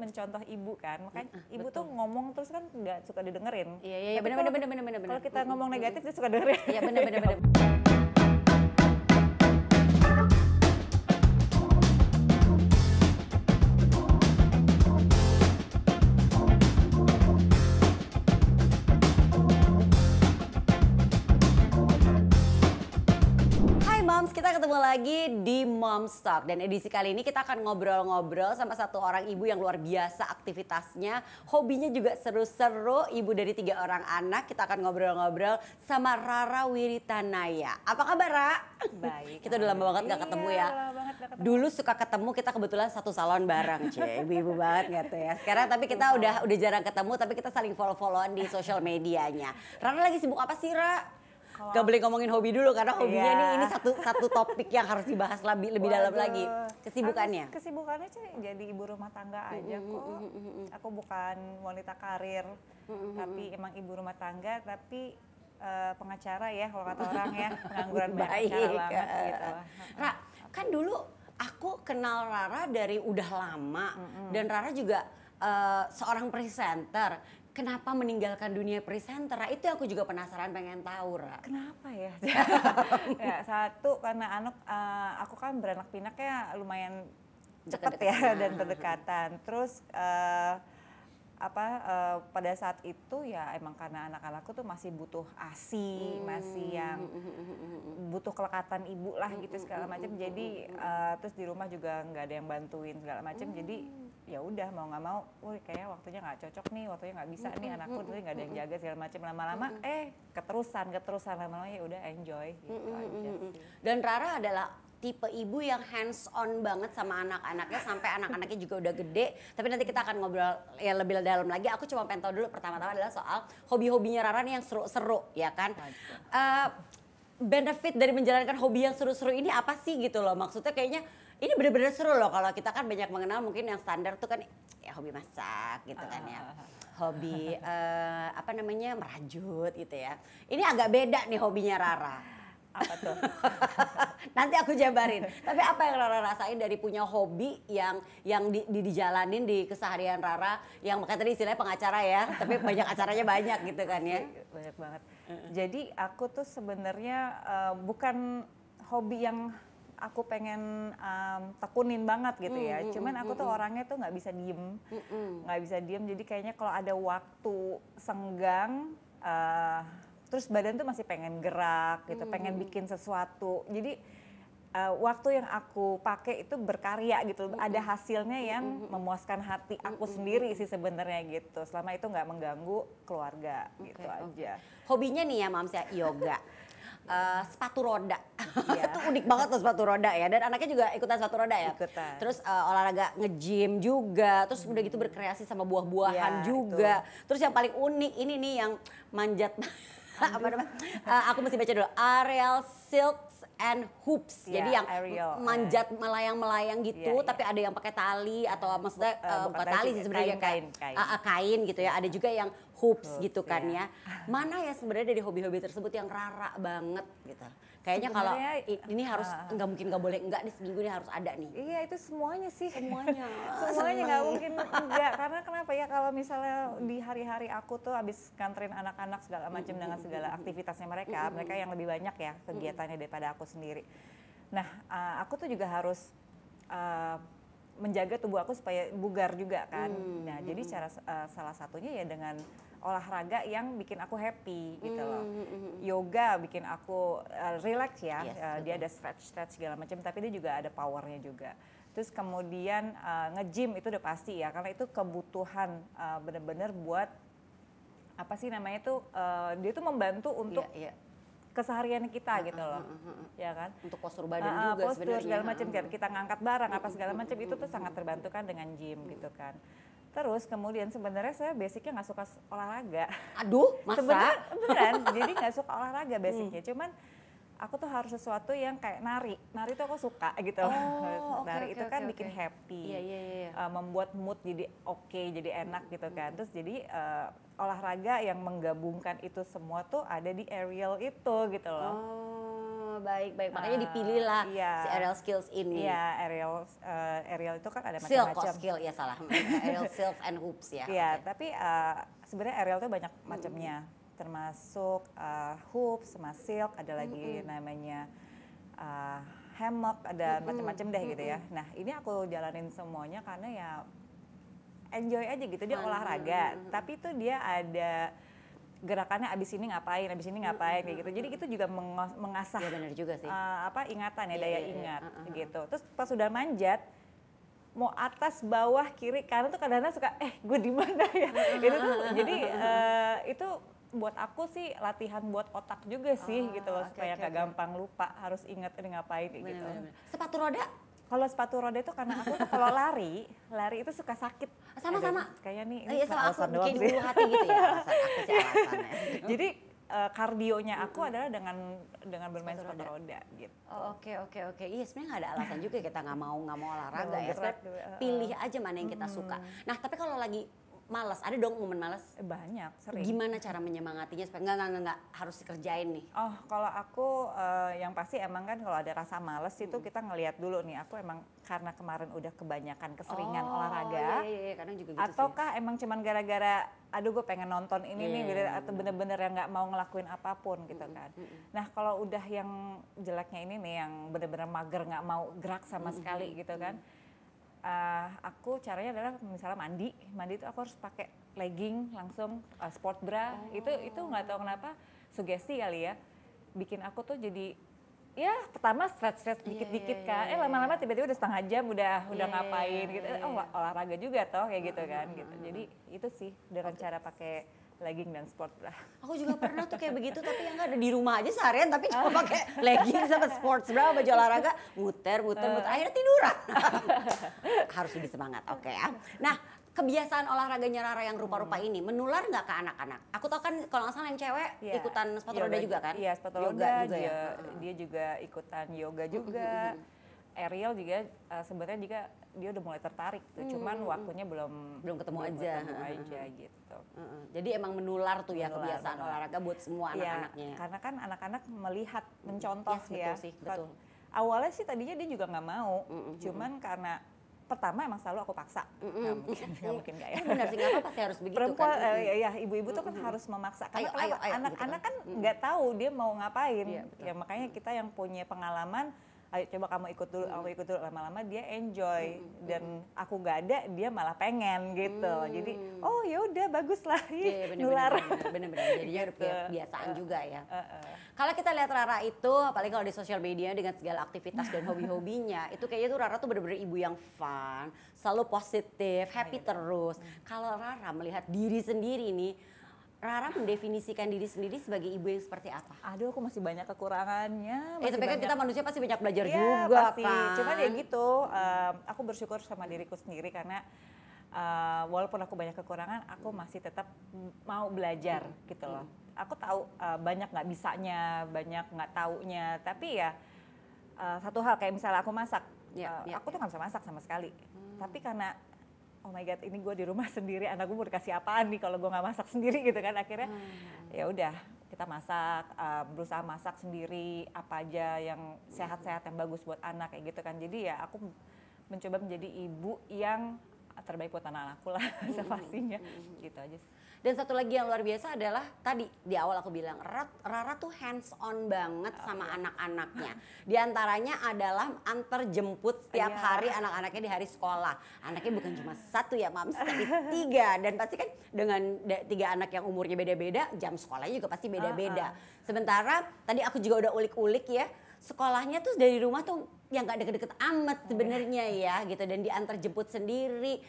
mencontoh ibu kan, makanya ibu betul. tuh ngomong terus kan nggak suka didengerin. Iya, Tapi benar. kalau kita ngomong negatif dia suka dengerin. Iya, benar. Moms, kita ketemu lagi di Moms Talk dan edisi kali ini kita akan ngobrol-ngobrol sama satu orang ibu yang luar biasa aktivitasnya, hobinya juga seru-seru, ibu dari 3 orang anak. Kita akan ngobrol-ngobrol sama Rara Wiritanaya. Apa kabar, Ra? Baik. Kita udah lama banget gak ketemu ya. Dulu suka ketemu, kita kebetulan satu salon bareng, ibu-ibu banget gitu ya. Sekarang tapi kita udah jarang ketemu, tapi kita saling follow-followan di sosial medianya. Rara lagi sibuk apa sih, Ra? Gak boleh ngomongin hobi dulu karena hobinya ini satu topik yang harus dibahas lebih dalam lagi. Kesibukannya? Kesibukannya sih jadi ibu rumah tangga aja kok. Aku bukan wanita karir, tapi emang ibu rumah tangga, tapi pengacara ya kalau kata orang ya, pengangguran pengacara banget gitu. Ra, kan dulu aku kenal Rara dari udah lama dan Rara juga seorang presenter. Kenapa meninggalkan dunia presenter? Itu aku juga penasaran, pengen tahu, Ra. Kenapa ya? Ya satu karena aku kan beranak pinaknya lumayan cepet ya dan berdekatan. Terus pada saat itu ya emang karena anak-anakku tuh masih butuh ASI, masih yang butuh kelekatan ibu lah gitu segala macam. Jadi terus di rumah juga nggak ada yang bantuin segala macam. Jadi ya udah mau nggak mau, kayaknya waktunya nggak cocok nih, waktunya nggak bisa nih anakku, terus nggak ada yang jaga segala macam. Lama-lama keterusan lama-lama ya udah enjoy gitu aja sih. Dan Rara adalah tipe ibu yang hands on banget sama anak-anaknya sampai anak-anaknya juga udah gede. Tapi nanti kita akan ngobrol ya lebih dalam lagi. Aku cuma pengen tahu dulu pertama-tama adalah soal hobi-hobinya Rara nih yang seru-seru ya kan. Benefit dari menjalankan hobi yang seru-seru ini apa sih gitu loh? Maksudnya kayaknya ini bener-bener seru loh. Kalau kita kan banyak mengenal mungkin yang standar tuh kan ya hobi masak gitu kan ya. Hobi merajut gitu ya. Ini agak beda nih hobinya Rara. Apa tuh? Nanti aku jabarin. Tapi apa yang Rara rasain dari punya hobi yang dijalanin di keseharian Rara, yang makanya tadi istilahnya pengacara ya, tapi banyak acaranya banyak gitu kan ya. Banyak banget. Jadi aku tuh sebenarnya bukan hobi yang aku pengen tekunin banget gitu ya. Cuman aku tuh orangnya tuh nggak bisa diem. Jadi kayaknya kalau ada waktu senggang, terus badan tuh masih pengen gerak gitu, pengen bikin sesuatu. Jadi waktu yang aku pakai itu berkarya gitu, ada hasilnya yang memuaskan hati aku sendiri sih sebenarnya gitu. Selama itu nggak mengganggu keluarga gitu aja. Hobinya nih ya Mams ya, yoga. Sepatu roda, itu unik banget tuh sepatu roda ya. Dan anaknya juga ikutan sepatu roda ya. Ikutan. Terus olahraga nge-gym juga, terus udah gitu berkreasi sama buah-buahan juga. Itu. Terus yang paling unik ini nih yang manjat. Aku mesti baca dulu. Aerial Silks and Hoops. Jadi yang manjat melayang-melayang gitu, tapi ada yang pakai tali atau maksudnya bukan tali sih sebenarnya kain gitu ya. Ada juga yang hoops gitu kan ya. Mana ya sebenarnya dari hobi-hobi tersebut yang Rara banget gitu. Kayaknya kalau ini harus nggak boleh enggak nih, seminggu ini harus ada nih. Iya, itu semuanya sih. Semuanya Nggak mungkin enggak. Karena kenapa ya, kalau misalnya di hari-hari aku tuh habis nganterin anak-anak segala macam dengan segala aktivitasnya mereka yang lebih banyak ya kegiatannya daripada aku sendiri. Nah, aku tuh juga harus menjaga tubuh aku supaya bugar juga kan. Nah, jadi cara salah satunya ya dengan olahraga yang bikin aku happy gitu loh. Yoga bikin aku relax ya. Dia ada stretch segala macam, tapi dia juga ada powernya juga. Terus kemudian nge-gym itu udah pasti ya, karena itu kebutuhan bener-bener buat apa sih namanya tuh, dia tuh membantu untuk keseharian kita gitu loh, ya kan? Untuk postur badan juga sebenarnya. Segala macam, kita ngangkat barang apa segala macam itu tuh sangat terbantu kan dengan gym gitu kan. Terus kemudian sebenarnya saya basicnya nggak suka olahraga. Aduh, masa? Sebenarnya beneran, jadi nggak suka olahraga basicnya. Cuman aku tuh harus sesuatu yang kayak nari tuh aku suka gitu. Nari itu kan bikin happy, membuat mood jadi oke, jadi enak gitu kan. Terus jadi olahraga yang menggabungkan itu semua tuh ada di aerial itu gitu loh. baik. Makanya dipilih lah Iya. si aerial skills ini. Iya, aerial itu kan ada Silk macam-macam. skill, ya salah. Aerial silk and hoops ya. Iya, Oke. tapi sebenarnya aerial itu banyak macamnya, termasuk hoops, sama silk, ada lagi namanya hammock, ada macam-macam deh gitu ya. Nah, ini aku jalanin semuanya karena ya enjoy aja gitu, dia olahraga, tapi itu dia ada gerakannya abis ini ngapain kayak gitu. Jadi itu juga mengasah Ya benar juga sih. ingatan ya, Iya, daya iya, iya. ingat gitu. Terus pas sudah manjat, mau atas, bawah, kiri, kanan tuh kadang-kadang suka gue di mana ya. Itu tuh jadi itu buat aku sih latihan buat otak juga sih gitu loh, supaya nggak gampang lupa, harus ingat ini ngapain kayak gitu. Benar. Sepatu roda Kalau sepatu roda itu karena aku tuh kalau lari itu suka sakit. Sama-sama. Kayaknya nih iya sama aku alasan doang bikin sih. ulu hati gitu ya. Aku sih alasannya. Jadi kardionya aku adalah dengan bermain sepatu roda gitu. Oh, oke. Iya sebenarnya nggak ada alasan juga kita nggak mau olahraga Nggak ya. mau gerak Sebenarnya gitu. pilih aja mana yang kita suka. Nah tapi kalau lagi malas, ada dong momen malas. Banyak, sering. Gimana cara menyemangatinya supaya nggak harus dikerjain nih? Oh, kalau aku yang pasti emang kan kalau ada rasa males itu kita ngelihat dulu nih, aku emang karena kemarin udah kebanyakan keseringan olahraga, Iya, kadang juga gitu ataukah emang cuman gara-gara aduh gue pengen nonton ini nih gitu, atau bener-bener yang nggak mau ngelakuin apapun gitu kan. Nah kalau udah yang jeleknya ini nih, yang bener-bener mager, nggak mau gerak sama sekali gitu kan, aku caranya adalah misalnya mandi itu aku harus pakai legging langsung, sport bra. Itu nggak tahu kenapa sugesti kali ya, bikin aku tuh jadi ya pertama stretch dikit-dikit kan, lama-lama tiba-tiba udah setengah jam udah ngapain gitu, olahraga juga toh kayak gitu kan gitu. Jadi itu sih dengan cara pakai legging dan sport bra. Aku juga pernah tuh kayak begitu, tapi yang nggak ada di rumah aja seharian, tapi cuma pakai legging sama sports bra, baju olahraga, muter, akhirnya tiduran. Harus lebih semangat, oke ya. Nah, kebiasaan olahraganya Rara yang rupa-rupa ini menular nggak ke anak-anak? Aku tau kan kalau nggak salah yang cewek ikutan sepatu roda juga kan? Iya, sepatu Yoga roda juga ya? dia juga ikutan yoga juga. Aerial juga sebenarnya juga dia udah mulai tertarik tuh, cuman waktunya belum ketemu aja gitu. Jadi emang menular tuh ya kebiasaan olahraga buat semua anak-anaknya. Karena kan anak-anak melihat, mencontoh ya. Betul sih, betul. Awalnya sih tadinya dia juga nggak mau, cuman karena pertama emang selalu aku paksa, nggak mungkin nggak ya. Benar sih, nggak apa-apa sih harus begitu Perempuan, kan. ya ibu-ibu tuh kan harus memaksa. Karena Ayo, anak-anak gitu kan nggak tahu dia mau ngapain. Iya, betul. Ya makanya kita yang punya pengalaman, ayo coba kamu ikut dulu, lama-lama dia enjoy, dan aku nggak ada dia malah pengen gitu. Jadi oh ya udah bagus lah, nular. Bener-bener jadinya udah kebiasaan juga ya. Kalau kita lihat Rara itu, apalagi kalau di sosial media dengan segala aktivitas dan hobi-hobinya, itu kayaknya tuh Rara tuh bener-bener ibu yang fun, selalu positif, happy terus. Kalau Rara melihat diri sendiri nih, Rara mendefinisikan diri sendiri sebagai ibu yang seperti apa? Aduh, aku masih banyak kekurangannya. Tapi kan kita manusia pasti banyak belajar ya, juga pasti. kan. Cuman ya gitu, aku bersyukur sama diriku sendiri karena walaupun aku banyak kekurangan, aku masih tetap mau belajar gitu loh. Aku tahu banyak nggak bisanya, banyak nggak taunya, tapi ya satu hal kayak misalnya aku masak, aku tuh nggak bisa masak sama sekali. Tapi karena oh my god, ini gue di rumah sendiri, anak gue mau dikasih apaan nih kalau gue nggak masak sendiri gitu kan, akhirnya ya udah kita masak, berusaha masak sendiri apa aja yang sehat-sehat yang bagus buat anak kayak gitu kan. Jadi ya aku mencoba menjadi ibu yang terbaik buat anak-anakku lah pastinya, gitu aja sih. Dan satu lagi yang luar biasa adalah tadi di awal aku bilang Rara tuh hands on banget sama anak-anaknya. Di antaranya adalah antar jemput setiap hari anak-anaknya di hari sekolah. Anaknya bukan cuma satu ya Mams, tapi 3. Dan pasti kan dengan 3 anak yang umurnya beda-beda, jam sekolahnya juga pasti beda-beda. Sementara tadi aku juga udah ulik-ulik ya, sekolahnya tuh dari rumah tuh yang gak deket-deket amat sebenarnya ya gitu, dan diantar jemput sendiri,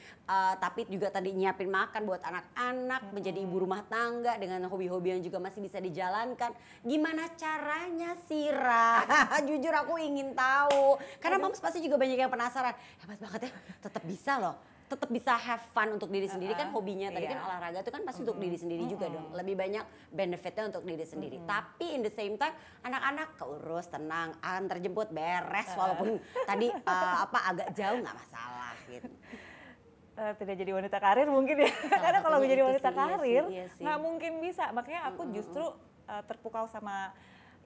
tapi juga tadi nyiapin makan buat anak-anak, menjadi ibu rumah tangga dengan hobi-hobi yang juga masih bisa dijalankan. Gimana caranya sih Ra? Jujur aku ingin tahu, karena Mams pasti juga banyak yang penasaran, hebat banget ya, tetap bisa loh. Tetap bisa have fun untuk diri sendiri kan hobinya tadi kan olahraga itu kan pasti untuk diri sendiri juga dong, lebih banyak benefitnya untuk diri sendiri. Tapi in the same time anak-anak keurus, tenang, antar jemput beres walaupun tadi agak jauh nggak masalah gitu. Tidak jadi wanita karir mungkin ya, karena kalau menjadi wanita karir iya sih. nggak mungkin bisa. Makanya aku justru terpukau sama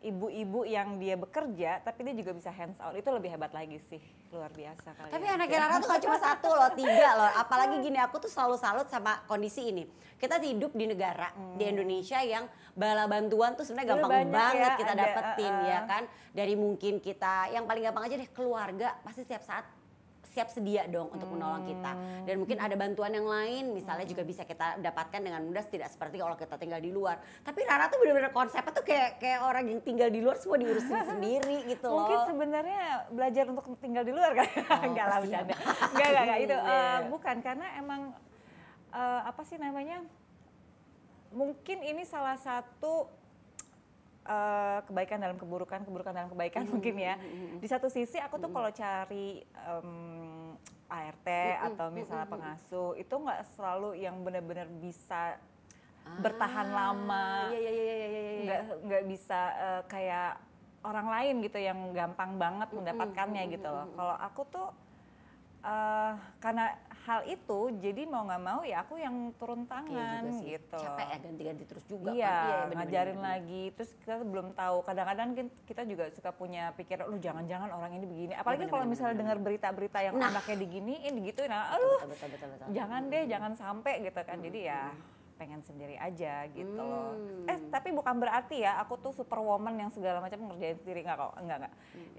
ibu-ibu yang dia bekerja tapi dia juga bisa hands out, itu lebih hebat lagi sih, luar biasa kali. Tapi anaknya Rara tuh gak cuma satu loh, 3 loh. Apalagi gini, aku tuh selalu salut sama kondisi ini. Kita hidup di negara di Indonesia yang bala bantuan tuh sebenarnya gampang banget ya, kita dapetin ya kan. Dari mungkin kita yang paling gampang aja deh, keluarga pasti setiap saat siap sedia dong untuk menolong kita. Dan mungkin ada bantuan yang lain misalnya juga bisa kita dapatkan dengan mudah, tidak seperti kalau kita tinggal di luar. Tapi Rara tuh bener-bener konsepnya tuh kayak orang yang tinggal di luar semua diurusin sendiri gitu loh. Mungkin sebenarnya belajar untuk tinggal di luar kan? Enggak lah, bercanda. Enggak itu bukan, karena emang apa sih namanya? Mungkin ini salah satu kebaikan dalam keburukan, keburukan dalam kebaikan mungkin ya. Di satu sisi aku tuh kalau cari ART atau misalnya pengasuh itu nggak selalu yang benar-benar bisa bertahan lama, nggak bisa kayak orang lain gitu yang gampang banget mendapatkannya gitu loh. Kalau aku tuh karena hal itu jadi mau nggak mau ya aku yang turun tangan gitu. Capek ya ganti-ganti terus juga. Iya, kan? ngajarin lagi. Terus kita belum tahu. Kadang-kadang kita juga suka punya pikiran, lu jangan-jangan orang ini begini. Apalagi kalau misalnya dengar berita-berita yang anaknya diginiin, digituin, aduh, betul. Jangan deh, jangan sampai gitu kan. Jadi ya pengen sendiri aja gitu loh. Tapi bukan berarti ya aku tuh superwoman yang segala macam ngerjain sendiri, enggak kok, enggak.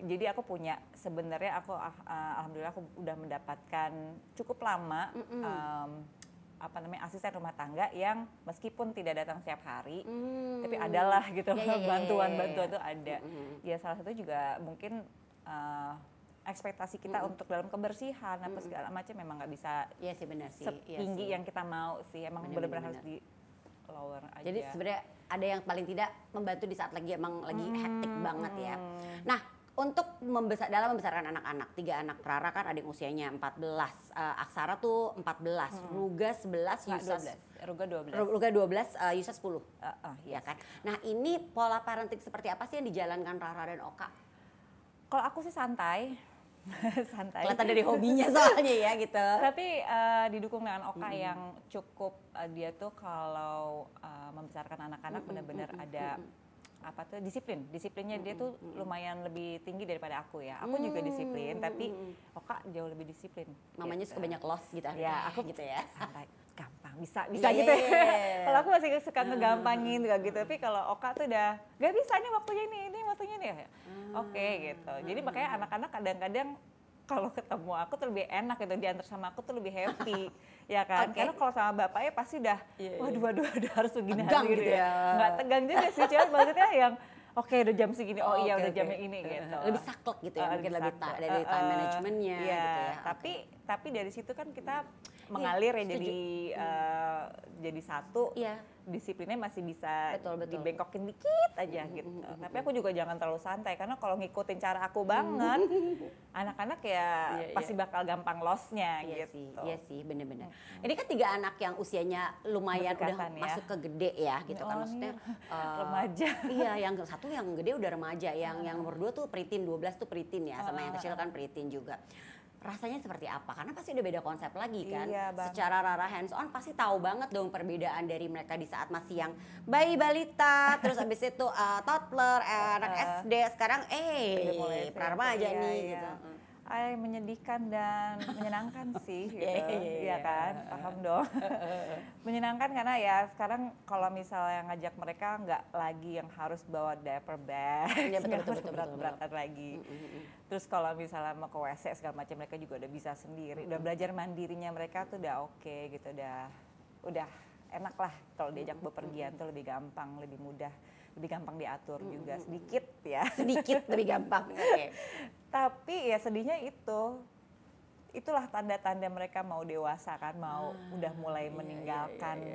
Jadi aku punya, sebenarnya aku alhamdulillah aku udah mendapatkan cukup lama asisten rumah tangga yang meskipun tidak datang setiap hari, tapi adalah gitu bantuan-bantuan itu ada. Ya salah satu juga mungkin ekspektasi kita untuk dalam kebersihan apa segala macam memang nggak bisa setinggi yang kita mau sih, emang benar-benar harus di lower aja. Jadi sebenarnya ada yang paling tidak membantu di saat lagi emang lagi hektik banget ya. Nah, untuk dalam membesarkan anak-anak, 3 anak Rara kan ada yang usianya 14, Aksara tuh 14, Ruga 11, Ruga 12, Yusa 10, ya kan. Nah ini pola parenting seperti apa sih yang dijalankan Rara dan Oka? Kalau aku sih santai. Kelihatan dari hobinya soalnya ya gitu. Tapi didukung dengan Oka yang cukup dia tuh kalau membesarkan anak-anak benar-benar ada disiplinnya dia tuh lumayan lebih tinggi daripada aku ya. Aku juga disiplin tapi Oka jauh lebih disiplin. Mamanya suka banyak loss gitu ya. Aku gitu ya. Santai, gampang, bisa gitu ya. Kalau aku masih suka ngegampangin gitu. Tapi kalau Oka tuh udah gak bisa nih waktunya ini waktunya nih. Oke gitu. Jadi makanya anak-anak kadang-kadang kalau ketemu aku tuh lebih enak gitu, diantar sama aku tuh lebih happy. Ya kan? Karena kalau sama bapaknya pasti udah waduh harus begini gitu ya. Nggak tegang juga sih, cuma maksudnya yang oke, udah jam segini, udah jamnya ini gitu. Lebih saklek gitu ya, mungkin lebih dari time managementnya gitu ya. Tapi dari situ kan kita mengalir ya jadi satu. Disiplinnya masih bisa dibengkokin dikit aja gitu. Tapi aku juga jangan terlalu santai karena kalau ngikutin cara aku banget, anak-anak ya pasti bakal gampang loss-nya gitu. Iya sih, bener-bener. Ini kan 3 anak yang usianya lumayan udah masuk ke gede ya gitu kan, maksudnya remaja. Iya, yang satu yang gede udah remaja, yang nomor 2 tuh preteen, 12 tuh preteen ya, sama yang kecil kan preteen juga. Rasanya seperti apa? Karena pasti udah beda konsep lagi kan. Secara Rara hands on pasti tahu banget dong perbedaan dari mereka di saat masih yang bayi balita, terus abis itu toddler, anak SD, sekarang pra-remaja nih gitu. Menyedihkan dan menyenangkan sih gitu. Iya kan? Paham dong. Menyenangkan karena ya sekarang kalau misalnya ngajak mereka nggak lagi yang harus bawa diaper bag, berat-beratan lagi. Terus kalau misalnya mau ke WC segala macam mereka juga udah bisa sendiri, udah belajar mandirinya mereka tuh udah oke gitu, udah enak lah kalau diajak bepergian tuh lebih gampang, lebih mudah, lebih gampang diatur juga sedikit lebih gampang. Tapi ya sedihnya itulah tanda-tanda mereka mau dewasa kan, mau udah mulai meninggalkan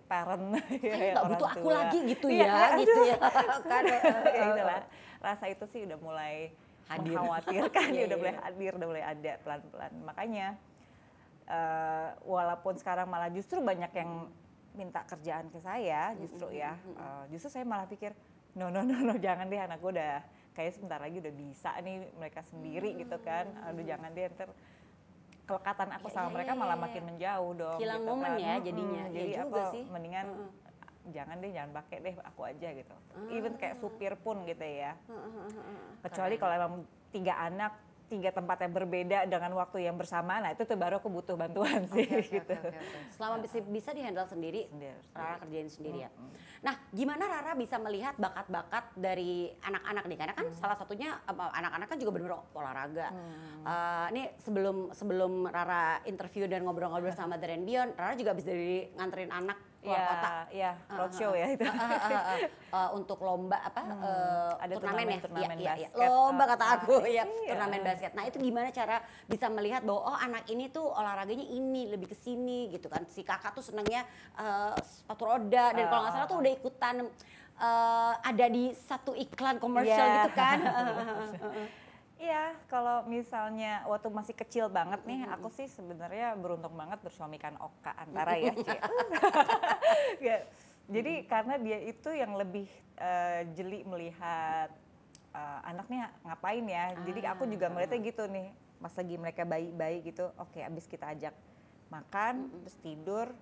parent nggak butuh aku lagi gitu ya gitu ya kan. Itulah rasa itu sih udah mulai mengkhawatirkan, udah mulai hadir, udah mulai ada pelan-pelan. Makanya walaupun sekarang malah justru banyak yang minta kerjaan ke saya justru saya malah pikir no jangan deh, anak gue udah kayak sebentar lagi udah bisa nih mereka sendiri gitu kan. Aduh jangan deh, ntar kelekatan aku sama mereka malah makin menjauh dong. Hilang gitu momen kan. ya jadinya. Jadi ya aku juga sih. mendingan jangan deh, jangan pakai deh, aku aja gitu. Even kayak supir pun gitu ya. Kecuali kalau emang 3 anak, 3 tempat yang berbeda dengan waktu yang bersamaan, nah itu tuh baru aku butuh bantuan sih gitu. Selama bisa dihandle sendiri, Rara kerjain sendiri ya. Nah, gimana Rara bisa melihat bakat-bakat dari anak-anak nih? Karena kan salah satunya anak-anak kan juga benar-benar olahraga. Ini sebelum Rara interview dan ngobrol-ngobrol sama The and Beyond, Rara juga habis dari nganterin anak keluar kota. Iya, roadshow ya itu. Untuk lomba Ada turnamen ya? turnamen Iya. basket. Lomba kata aku ya, Iya. turnamen basket. Nah, itu gimana cara bisa melihat bahwa oh anak ini tuh olahraganya ini lebih ke sini gitu kan. Si kakak tuh senangnya sepatu roda dan kalau nggak salah tuh udah ikutan ada di satu iklan komersial gitu kan. Iya, kalau misalnya waktu masih kecil banget nih, aku sih sebenarnya beruntung banget bersuamikan Oka Antara ya. Ya, jadi karena dia itu yang lebih jeli melihat anaknya ngapain ya. Jadi aku juga melihatnya gitu nih, pas lagi mereka bayi-bayi gitu, oke abis kita ajak makan, terus tidur,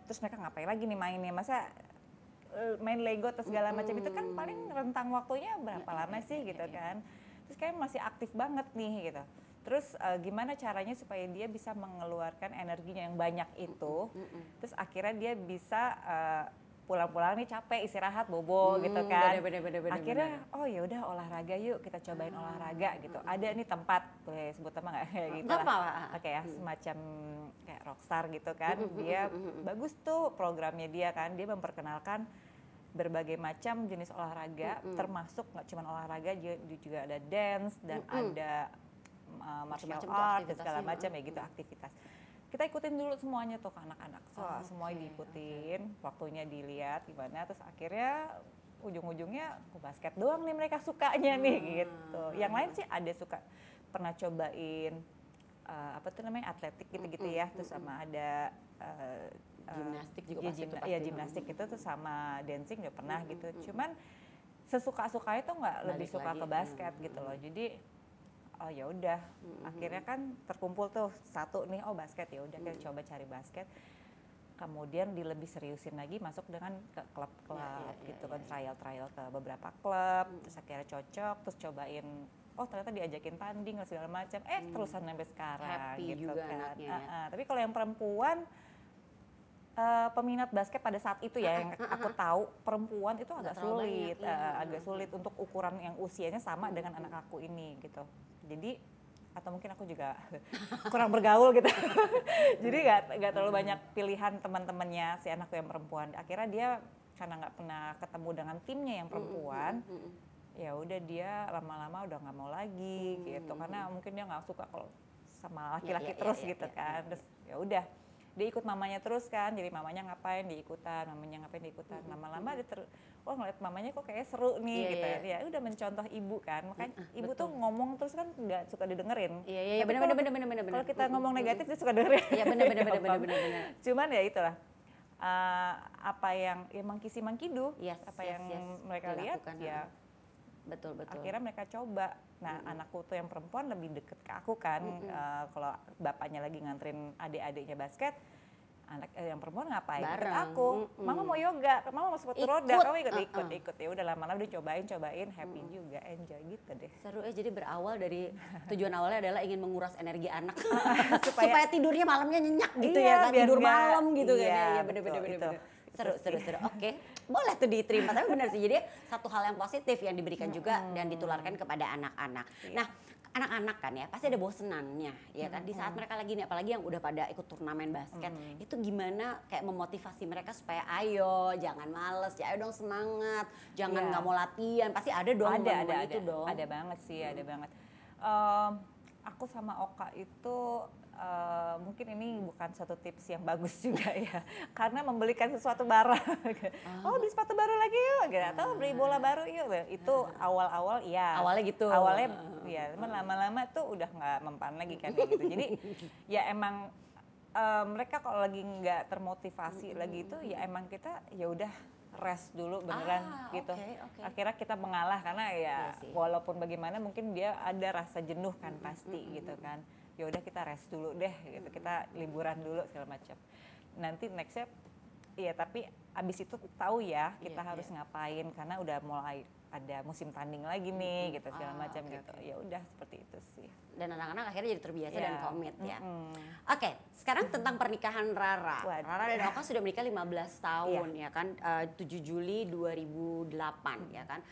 terus mereka ngapain lagi nih mainnya. Masa main Lego atau segala macam itu kan paling rentang waktunya berapa lama sih gitu kan. Terus kayak masih aktif banget nih gitu. Terus gimana caranya supaya dia bisa mengeluarkan energinya yang banyak itu. Terus akhirnya dia bisa pulang-pulang nih capek istirahat bobo gitu kan. Akhirnya oh ya udah olahraga yuk, kita cobain olahraga gitu. Ada nih tempat, boleh sebut apa nggak kayak gitu lah. Oke ya, semacam kayak rockstar gitu kan. Dia bagus tuh programnya dia kan. Dia memperkenalkan berbagai macam jenis olahraga, termasuk nggak cuma olahraga, juga ada dance dan ada martial art dan segala macam ya gitu aktivitas. Kita ikutin dulu semuanya tuh ke anak-anak, semuanya diikutin, waktunya dilihat gimana, terus akhirnya ujung-ujungnya basket doang nih mereka sukanya nih gitu. Yang lain sih ada suka pernah cobain apa tuh namanya atletik gitu-gitu ya, terus sama ada gimnastik juga pasti itu iya gimnastik itu tuh sama dancing juga pernah gitu. Cuman sesuka-sukanya tuh nggak lebih suka ke basket gitu loh. Jadi oh ya udah akhirnya kan terkumpul tuh satu nih, oh basket ya udah kita coba cari basket. Kemudian lebih seriusin lagi masuk dengan ke klub-klub gitu kan, trial ke beberapa klub, terus akhirnya cocok, terus cobain oh ternyata diajakin tanding segala macam, terusan sampai sekarang. Happy gitu juga kan. anaknya ya. Tapi kalau yang perempuan peminat basket pada saat itu ya yang aku tahu perempuan itu agak sulit, agak sulit untuk ukuran yang usianya sama dengan anak aku ini gitu. Jadi atau mungkin aku juga kurang bergaul gitu. Jadi nggak terlalu banyak pilihan teman-temannya si anakku yang perempuan. Akhirnya dia karena nggak pernah ketemu dengan timnya yang perempuan, ya udah dia lama-lama udah nggak mau lagi gitu karena mungkin dia nggak suka kalau sama laki-laki terus gitu kan. Terus ya udah dia ikut mamanya terus kan, jadi mamanya ngapain diikutan, mamanya ngapain diikutan. Lama-lama dia oh ngeliat mamanya kok kayak seru nih gitu ya. Dia udah mencontoh ibu kan, makanya ibu tuh ngomong terus kan nggak suka didengerin. Iya benar. Kalau kita ngomong negatif dia suka dengerin. Iya benar. Cuman ya itulah apa yang ya mangkisi mangkidu, apa yang mereka lihat ya. Betul. Akhirnya mereka coba. Nah, anakku tuh yang perempuan lebih deket ke aku kan. Kalau bapaknya lagi nganterin adik-adiknya basket, anak yang perempuan ngapain? Ikut aku. Mama mau yoga, mama mau sepatu roda, kamu ikut. Ya udah lama-lama udah cobain, happy juga, enjoy gitu deh. Seru jadi berawal dari tujuan awalnya adalah ingin menguras energi anak supaya tidurnya malamnya nyenyak gitu ya, kan tidur malam gitu kan. Iya bener. Seru. Oke, boleh tuh diterima. Tapi benar sih, jadi satu hal yang positif yang diberikan juga dan ditularkan kepada anak-anak. Nah, anak-anak kan ya pasti ada bosenannya ya kan di saat mereka lagi nih, apalagi yang udah pada ikut turnamen basket. Itu gimana kayak memotivasi mereka supaya ayo jangan males, ayo dong semangat, jangan nggak mau latihan. Pasti ada dong ada itu dong. Ada banget sih, ada banget. Aku sama Oka itu mungkin ini bukan satu tips yang bagus juga ya, karena membelikan sesuatu barang. Oh beli sepatu baru lagi yuk, atau beli bola baru yuk. Itu awal-awal iya. Awalnya gitu. Awalnya ya, lama-lama tuh udah nggak mempan lagi kan gitu. Jadi ya emang mereka kalau lagi nggak termotivasi lagi itu ya emang kita ya udah rest dulu beneran gitu. Akhirnya kita mengalah karena ya walaupun bagaimana mungkin dia ada rasa jenuh kan pasti gitu kan. Ya udah kita rest dulu deh gitu, kita liburan dulu segala macam. Nanti nextnya Iya, tapi abis itu tahu ya kita Iya, harus iya. ngapain karena udah mulai ada musim tanding lagi nih gitu segala macam oke, gitu. oke. Ya udah seperti itu sih. Dan anak-anak akhirnya jadi terbiasa dan Iya, komit ya. mm-mm. Oke, sekarang tentang pernikahan Rara. Waduh. Rara dan Oka sudah menikah 15 tahun ya kan, 7 Juli 2008 ya kan.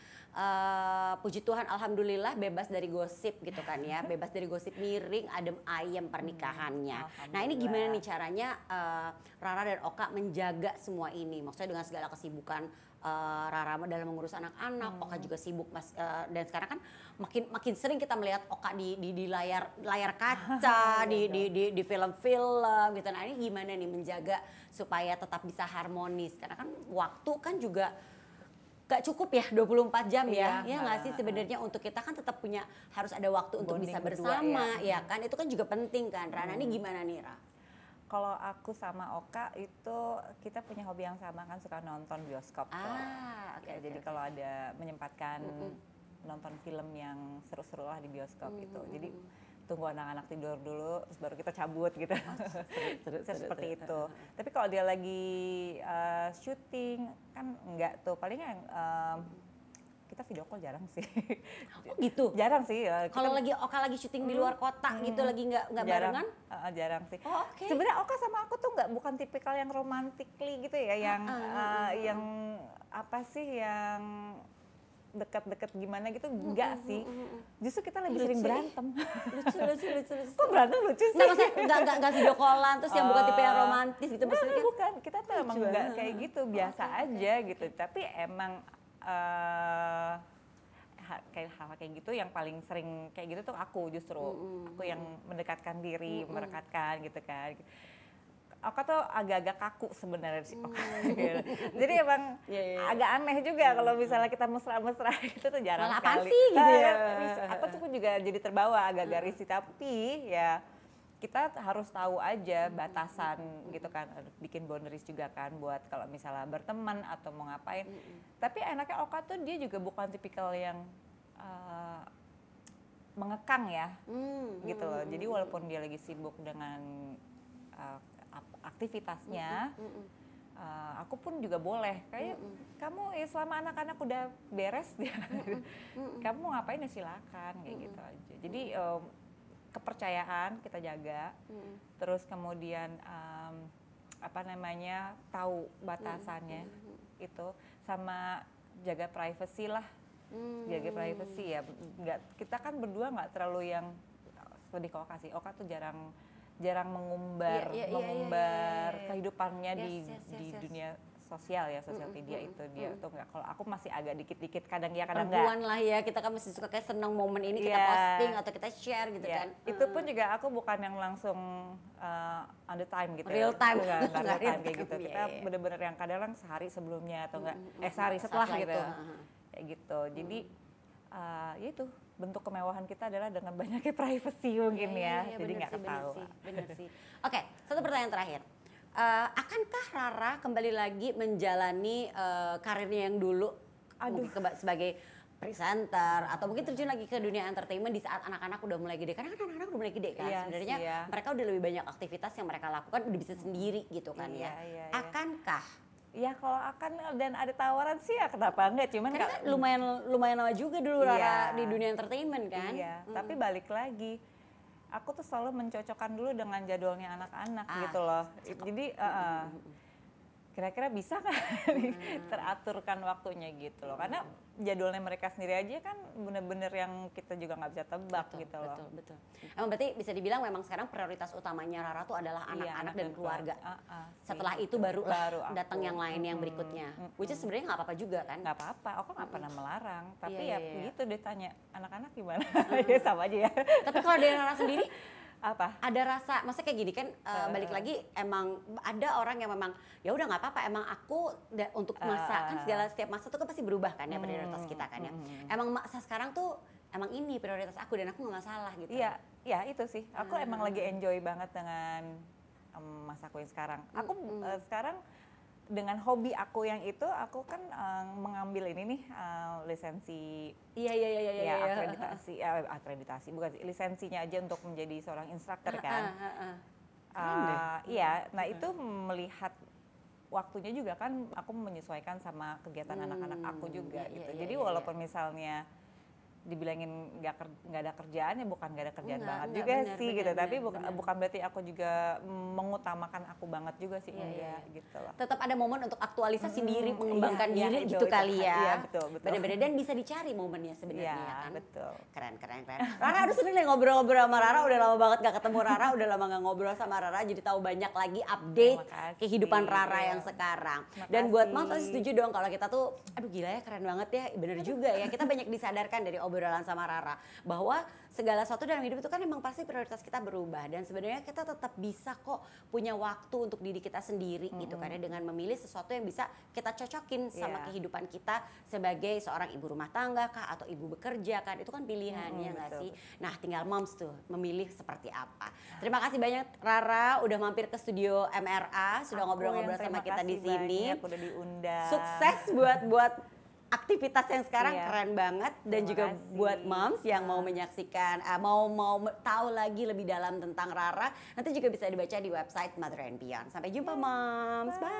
Puji Tuhan alhamdulillah bebas dari gosip gitu kan ya, bebas dari gosip miring, adem ayem pernikahannya. Nah ini gimana nih caranya Rara dan Oka menjaga semua ini? Maksudnya dengan segala kesibukan Rara dalam mengurus anak-anak, Oka juga sibuk dan sekarang kan makin sering kita melihat Oka di layar kaca, di film-film gitu. Nah ini gimana nih menjaga supaya tetap bisa harmonis? Karena kan waktu kan juga gak cukup ya 24 jam ya. Ya nggak sih sebenarnya untuk kita kan tetap harus ada waktu untuk Bonding bisa berdua, bersama ya kan. Itu kan juga penting kan. Rana ini gimana nih Ra? Kalau aku sama Oka itu kita punya hobi yang sama kan, suka nonton bioskop. Oke. Jadi kalau ada menyempatkan nonton film yang seru-seru lah di bioskop itu. Jadi tunggu anak-anak tidur dulu, terus baru kita cabut gitu. Seperti itu. Tapi kalau dia lagi syuting kan enggak tuh, paling yang kita video call jarang sih. Oh gitu? Jarang sih. Kalau lagi Oka lagi syuting di luar kota gitu lagi nggak barengan? Jarang sih. Oh, oke. Sebenarnya Oka sama aku tuh bukan tipikal yang romantically gitu ya, yang apa sih yang dekat-dekat gimana gitu, enggak sih. Justru kita lebih sering berantem. Lucu. Kok berantem lucu sih? Nggak, maksudnya nggak video callan terus yang bukan tipe yang romantis gitu maksudnya kan? Bukan, kita tuh emang nggak kayak gitu, biasa aja gitu. Tapi emang kayak hal kayak gitu yang paling sering kayak gitu tuh aku justru. Aku yang mendekatkan diri, merekatkan gitu kan. Oka tuh agak-agak kaku sebenarnya sih Oka. Jadi emang agak aneh juga kalau misalnya kita mesra-mesra itu tuh jarang Malah sekali. apaan sih gitu ya? Aku tuh juga jadi terbawa agak-agak risih, tapi ya kita harus tahu aja batasan gitu kan, bikin boundaries juga kan buat kalau misalnya berteman atau mau ngapain. Tapi enaknya Oka tuh dia juga bukan tipikal yang mengekang ya, gitu loh. Jadi walaupun dia lagi sibuk dengan aktivitasnya, aku pun juga boleh kayak kamu selama anak-anak udah beres dia, kamu mau ngapain ya silakan kayak gitu aja. Jadi kepercayaan kita jaga, terus kemudian apa namanya tahu batasannya itu, sama jaga privacy lah, jaga privacy ya. Kita kan berdua nggak terlalu yang lebih ke Oka sih. Oka tuh jarang mengumbar kehidupannya di dunia sosial ya, sosial media itu dia tuh nggak. Kalau aku masih agak dikit-dikit, kadang ya kadang nggak. Perempuan lah ya, kita kan masih suka kayak senang momen ini kita posting atau kita share gitu kan. Itu pun juga aku bukan yang langsung on the time gitu. Real time. Nggak real time kayak gitu. Kita bener-bener yang kadang sehari sebelumnya atau enggak sehari setelah gitu. Kayak gitu. Jadi ya itu bentuk kemewahan kita adalah dengan banyaknya privacy mungkin ya. Jadi nggak ketahuan. Bener sih. Oke, satu pertanyaan terakhir. Akankah Rara kembali lagi menjalani karirnya yang dulu mungkin sebagai presenter atau mungkin terjun lagi ke dunia entertainment di saat anak-anak udah mulai gede? Karena kan anak-anak udah mulai gede kan, sebenarnya mereka udah lebih banyak aktivitas yang mereka lakukan, udah bisa sendiri gitu kan ya. Akankah? Ya kalau akan dan ada tawaran sih ya kenapa enggak, cuman karena kan lumayan lama juga dulu Rara di dunia entertainment kan. Tapi balik lagi aku tuh selalu mencocokkan dulu dengan jadwalnya anak-anak gitu loh. Jadi kira-kira bisa kan teraturkan waktunya gitu loh. Karena jadwalnya mereka sendiri aja kan bener-bener yang kita juga nggak bisa tebak gitu loh. Betul. Emang berarti bisa dibilang memang sekarang prioritas utamanya Rara tuh adalah anak-anak dan keluarga. Setelah itu baru datang yang lain yang berikutnya. Which is sebenarnya nggak apa-apa juga kan? Nggak apa-apa, aku nggak pernah melarang. Tapi ya begitu dia tanya, anak-anak gimana? Ya sama aja ya. Tapi kalau dari Rara sendiri, apa? Ada rasa, maksudnya kayak gini kan balik lagi emang ada orang yang memang ya udah nggak apa-apa, emang aku untuk masa kan setiap masa tuh kan pasti berubah kan ya prioritas kita kan ya. Emang masa sekarang tuh emang ini prioritas aku dan aku nggak masalah gitu. Iya itu sih. Aku emang lagi enjoy banget dengan masaku yang sekarang. Aku sekarang dengan hobi aku yang itu, aku kan mengambil ini nih lisensi. Iya, akreditasi bukan sih, lisensinya aja untuk menjadi seorang instruktur kan. Iya, nah itu melihat waktunya juga kan aku menyesuaikan sama kegiatan anak-anak aku juga gitu. Jadi iya. walaupun misalnya dibilangin nggak ada kerjaan, ya bukan nggak ada kerjaan banget enggak, juga bener, sih bener, gitu. bener, Tapi bener. bukan berarti aku juga mengutamakan aku banget juga sih, Iya, enggak iya. gitu loh. Tetap ada momen untuk aktualisasi diri, mengembangkan Iya, diri iya, gitu itu. kali ya. Iya, betul. Bener-bener, dan bisa dicari momennya sebenarnya Iya, kan. betul. Keren. Rara, aduh seru nih ngobrol-ngobrol sama Rara, udah lama banget gak ketemu Rara, udah lama gak ngobrol sama Rara, jadi tahu banyak lagi update Makasih. kehidupan Rara Iya. yang sekarang. Makasih. Dan buat Mams pasti setuju dong kalau kita tuh, aduh gila ya, keren banget ya, bener juga ya, kita banyak disadarkan dari obrolan sama Rara, bahwa segala sesuatu dalam hidup itu kan emang pasti prioritas kita berubah, dan sebenarnya kita tetap bisa kok punya waktu untuk diri kita sendiri gitu kan ya, dengan memilih sesuatu yang bisa kita cocokin sama kehidupan kita sebagai seorang ibu rumah tangga kah atau ibu bekerja kan, itu kan pilihannya nggak sih. Nah tinggal Moms tuh memilih seperti apa. Terima kasih banyak Rara udah mampir ke studio MRA, sudah ngobrol-ngobrol sama kita di sini. Banyak udah diundang. Sukses buat aktivitas yang sekarang keren banget, dan Terima juga kasih. buat Moms yang mau menyaksikan, mau tahu lagi lebih dalam tentang Rara, nanti juga bisa dibaca di website Mother and Beyond. Sampai jumpa Moms, bye.